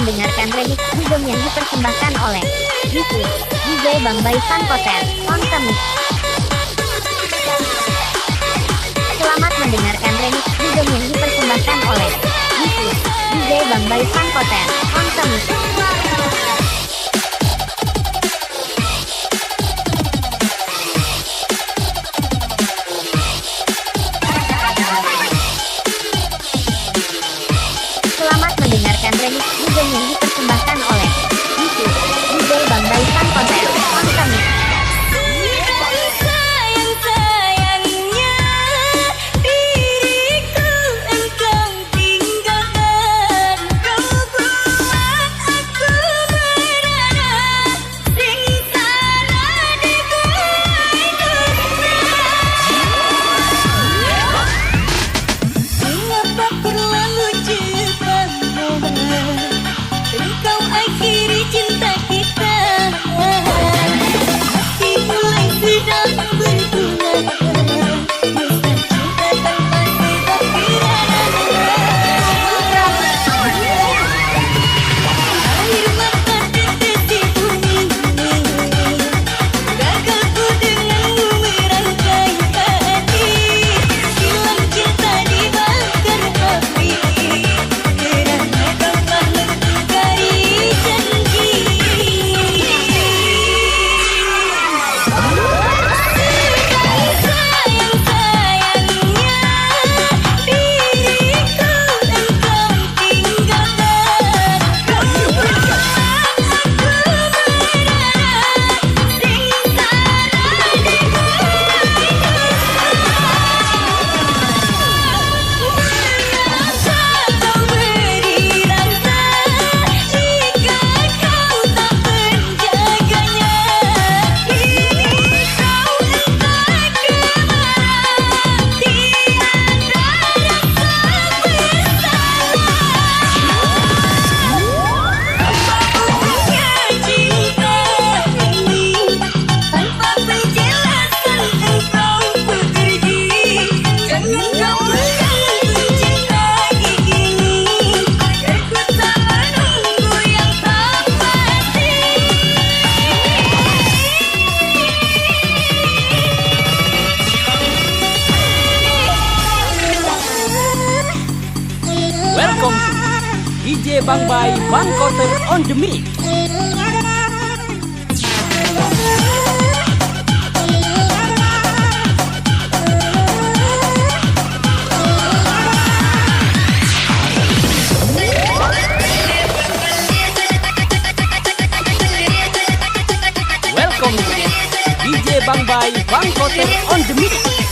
mendengarkan remix Dugem yang dipersembahkan oleh DJ Bang Bay Van Koter on the mix. Selamat mendengarkan remix Dugem yang dipersembahkan oleh DJ Bang Bay Van Koter on the mix. Selamat mendengarkan remix Dugem yang dipersembahkan oleh DJ Bang Bay Van Koter on the mix. Welcome to DJ Bang Bay Van Koter on the mix. Welcome to DJ Bang Bay Van Koter on the mix.